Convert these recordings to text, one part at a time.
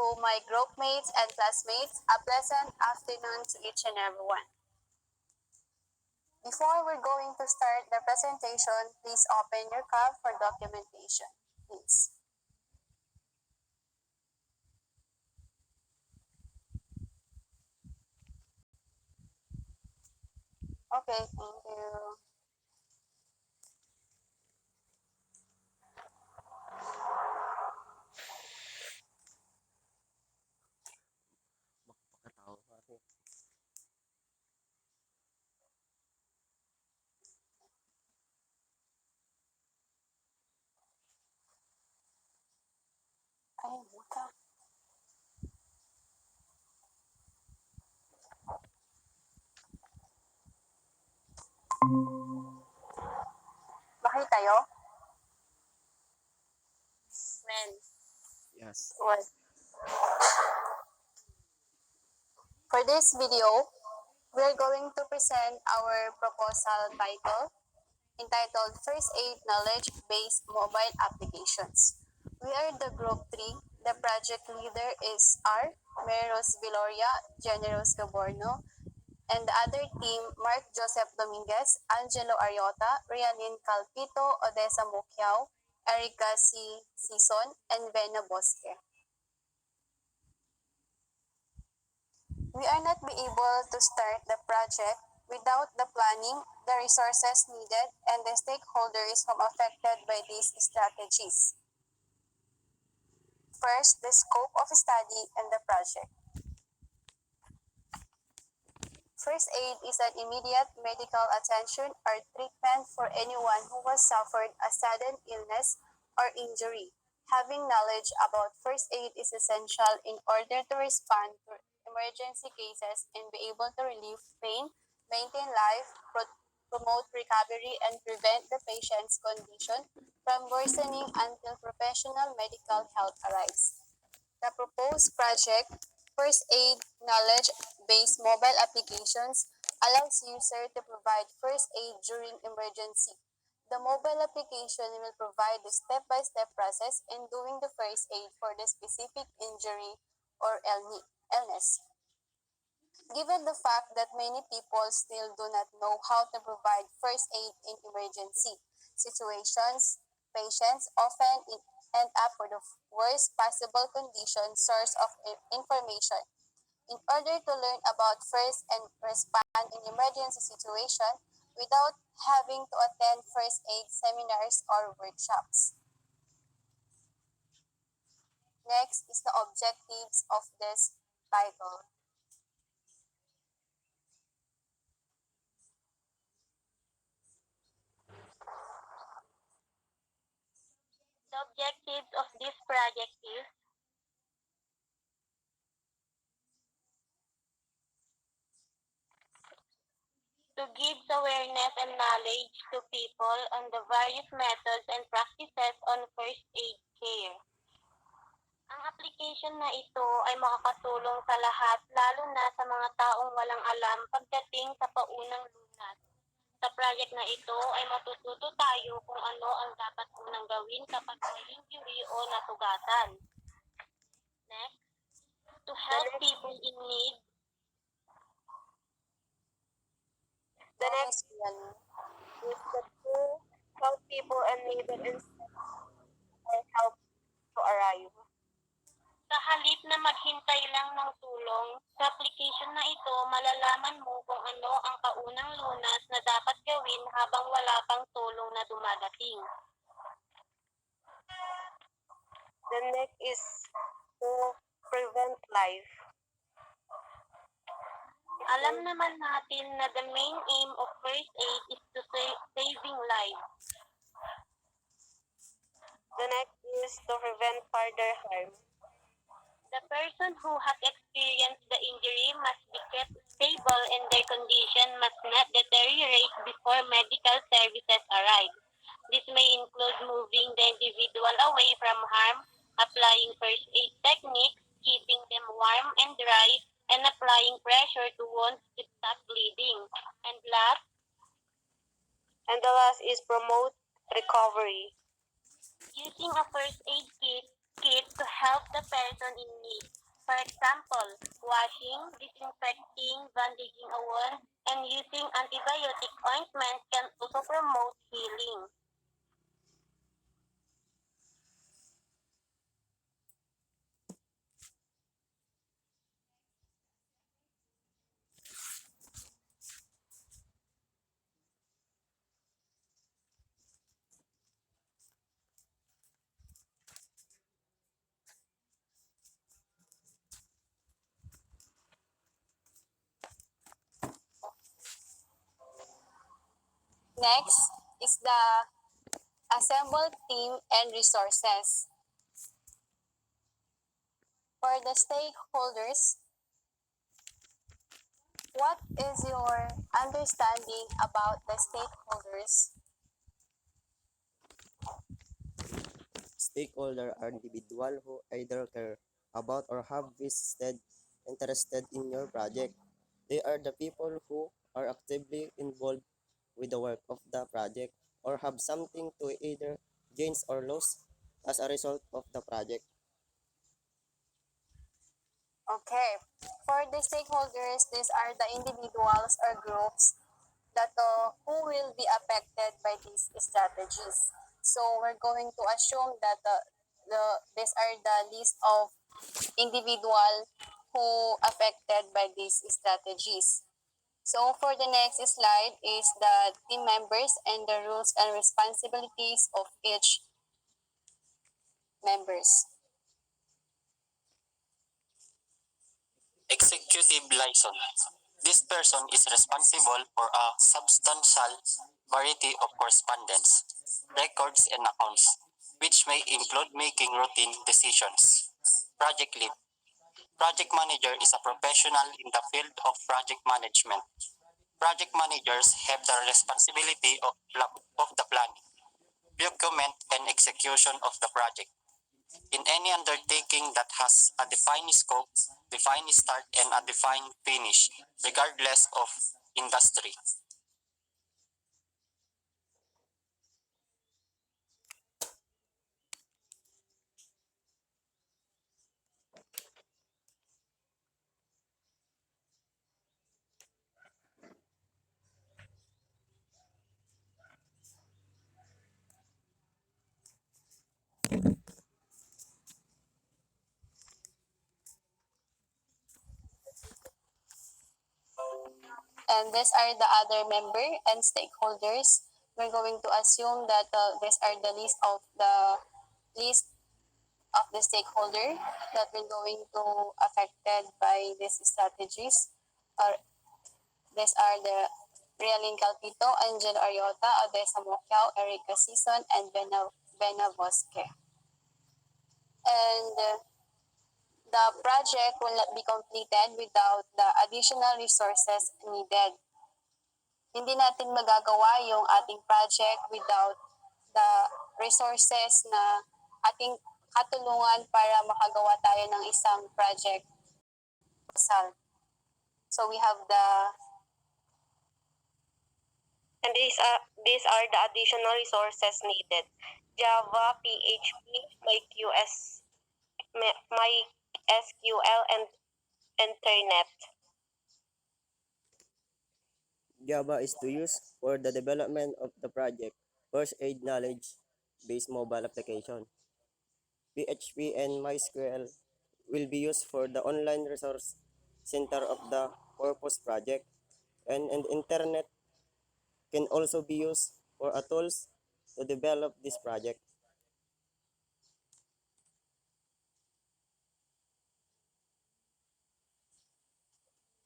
to my groupmates and classmates. A pleasant afternoon to each and everyone. Before we're going to start the presentation, please open your card for documentation. Please. Okay, thank you. Ay, buka. Bakit tayo? Men. Yes. What? For this video, we're going to present our proposal entitled First Aid Knowledge-Based Mobile Applications. We are the Group 3. The project leader is R. Meros Viloria, Generos Gaborno, and the other team, Mark Joseph Dominguez, Angelo Ariota, Rianin Calpito, Odessa Mukiao, Erica C. Sison, and Vena Bosque. We are not be able to start the project without the planning, the resources needed, and the stakeholders who are affected by these strategies. First, the scope of study and the project. First aid is an immediate medical attention or treatment for anyone who has suffered a sudden illness or injury. Having knowledge about first aid is essential in order to respond to emergency cases and be able to relieve pain, maintain life, promote recovery, and prevent the patient's condition from worsening until professional medical help arrives. The proposed project, First Aid Knowledge-Based Mobile Applications, allows user to provide first aid during emergency. The mobile application will provide the step-by-step process in doing the first aid for the specific injury or illness. Given the fact that many people still do not know how to provide first aid in emergency situations, patients often end up with the worst possible condition source of information. In order to learn about first and respond in emergency situation without having to attend first aid seminars or workshops. Next is the objectives of this title. The objectives of this project is to give awareness and knowledge to people on the various methods and practices on first aid care. Ang application na ito ay makakatulong sa lahat, lalo na sa mga taong walang alam pagdating sa paunang lunas. Sa project na ito ay matututo tayo kung ano ang dapat unang gawin kapag may injury o nasugatan. Next, to help people in need. The next one is to help people in need and help to arrive. Sa halip na maghintay lang ng tulong, sa application na ito, malalaman mo kung ano ang kaunang lunas na dapat gawin habang wala pang tulong na dumadating. The next is to prevent life. Alam naman natin na the main aim of first aid is to saving lives. The next is to prevent further harm. The person who has experienced the injury must be kept stable and their condition must not deteriorate before medical services arrive. This may include moving the individual away from harm, applying first aid techniques, keeping them warm and dry, and applying pressure to wounds to stop bleeding. And the last is promote recovery. Using a first aid kit to help the person person in need. For example, washing, disinfecting, bandaging a wound, and using antibiotic ointment can also promote healing. Next is the assembled team and resources. For the stakeholders, what is your understanding about the stakeholders? Stakeholders are individuals who either care about or have vested interested in your project. They are the people who are actively involved with the work of the project or have something to either gain or lose as a result of the project. Okay. For the stakeholders, these are the individuals or groups that who will be affected by these strategies. So we're going to assume that these are the list of individual who affected by these strategies. So for the next slide is the team members and the rules and responsibilities of each members. Executive liaison. This person is responsible for a substantial variety of correspondence, records, and accounts, which may include making routine decisions. Project lead. Project manager is a professional in the field of project management. Project managers have the responsibility of the planning, procurement, and execution of the project. In any undertaking that has a defined scope, defined start, and a defined finish, regardless of industry. And these are the other member and stakeholders. We're going to assume that these are the list of the stakeholder that will going to affected by these strategies. Or these are the Realin Calpito, Angel Ariota, Odessa Mokiao, Erica Season, and Bena Bosque. And the project will not be completed without the additional resources needed. Hindi natin magagawa yung ating project without the resources na ating katulungan para makagawa tayo ng isang project proposal. So we have the And these are the additional resources needed. Java, PHP, MySQL, and Internet. Java is to use for the development of the project first aid knowledge based mobile application. PHP and MySQL will be used for the online resource center of the purpose project, and internet can also be used for a tools to develop this project.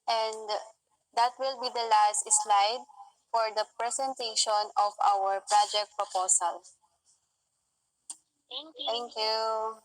and that will be the last slide for the presentation of our project proposal. Thank you. Thank you.